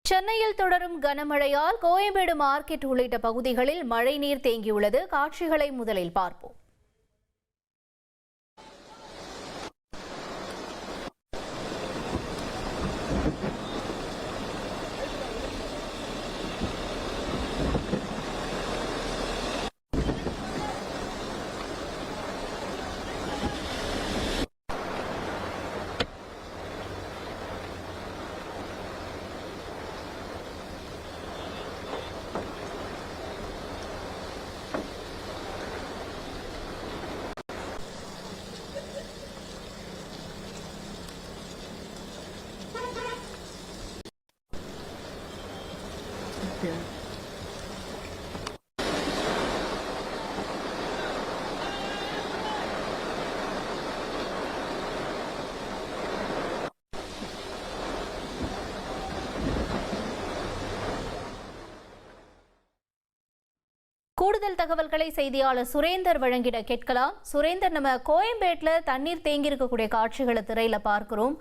சென்னையில் தொடரும் கனமழையால் கோயம்பேடு மார்க்கெட் உள்ளிட்ட பகுதிகளில் மழைநீர் தேங்கியுள்ளது. காட்சிகளை முதலில் பார்ப்போம். கூடுதல் தகவல்களை செய்தியாளர் சுரேந்தர் வழங்கிட கேட்கலாம். சுரேந்தர், நம்ம கோயம்பேட்டில் தண்ணீர் தேங்கி இருக்கக்கூடிய காட்சிகளை திரையில பார்க்கிறோம்.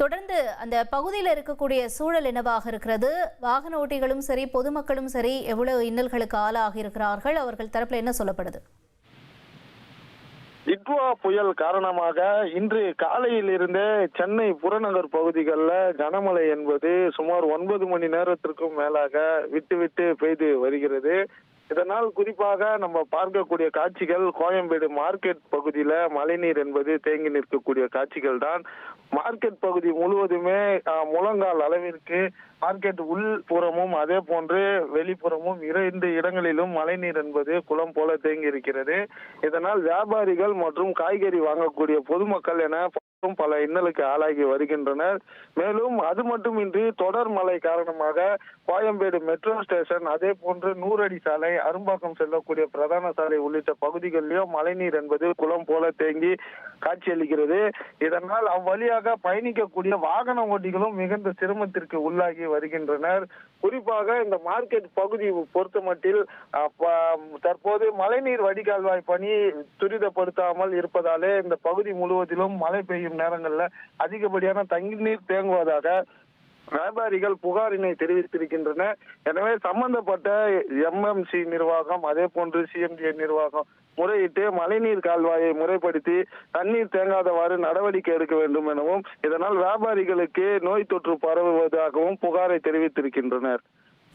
தொடர்ந்து அந்த பகுதியில் இருக்கக்கூடிய சூழல் என்னவாக இருக்கிறது? வாகன ஓட்டிகளும் சரி, பொதுமக்களும் சரி, எவ்வளவு இன்னல்களுக்கு ஆளாகி இருக்கிறார்கள்? அவர்கள் தரப்புல என்ன சொல்லப்படுது? டிட்வா புயல் காரணமாக இன்று காலையில் இருந்தே சென்னை புறநகர் பகுதிகளில் கனமழை என்பது சுமார் 9 மணி நேரத்திற்கும் மேலாக விட்டு விட்டு பெய்து வருகிறது. இதனால் குறிப்பாக நம்ம பார்க்கக்கூடிய காட்சிகள் கோயம்பேடு மார்க்கெட் பகுதியில மழைநீர் என்பது தேங்கி நிற்கக்கூடிய காட்சிகள் தான். மார்க்கெட் பகுதி முழுவதுமே முழங்கால் அளவிற்கு மார்க்கெட் உள்புறமும் அதே போன்று வெளிப்புறமும் 2 இடங்களிலும் மழைநீர் என்பது குளம் போல தேங்கி இருக்கிறது. இதனால் வியாபாரிகள் மற்றும் காய்கறி வாங்கக்கூடிய பொதுமக்கள் என பல இன்னலுக்கு ஆளாகி வருகின்றனர். மேலும் அது மட்டுமின்றி தொடர் மழை காரணமாக கோயம்பேடு மெட்ரோ ஸ்டேஷன், அதே போன்று 100 அடி சாலை, அரும்பாக்கம் செல்லக்கூடிய பிரதான சாலை உள்ளிட்ட பகுதிகளிலும் மழைநீர் என்பது குளம் போல தேங்கி காட்சியளிக்கிறது. இதனால் அவ்வழியாக பயணிக்கக்கூடிய வாகன ஓட்டிகளும் மிகுந்த சிரமத்திற்கு உள்ளாகி வருகின்றனர். குறிப்பாக இந்த மார்க்கெட் பகுதி பொறுத்த மட்டில் தற்போது மழைநீர் வடிகால்வாய் பணி துரிதப்படுத்தாமல் இருப்பதாலே இந்த பகுதி முழுவதிலும் மழை பெய்யும் நேரங்கள்ல அதிகப்படியான தண்ணீர் தேங்குவதாக வியாபாரிகள் புகாரினை தெரிவித்திருக்கின்றனர். எனவே சம்பந்தப்பட்ட எம்எம்சி நிர்வாகம், அதே போன்று சிஎம்டிஏ நிர்வாகம் முறையிட்டு மழைநீர் கால்வாயை முறைப்படுத்தி தண்ணீர் தேங்காதவாறு நடவடிக்கை எடுக்க வேண்டும் எனவும், இதனால் வியாபாரிகளுக்கு நோய் தொற்று பரவுவதாகவும் புகாரை தெரிவித்திருக்கின்றனர்.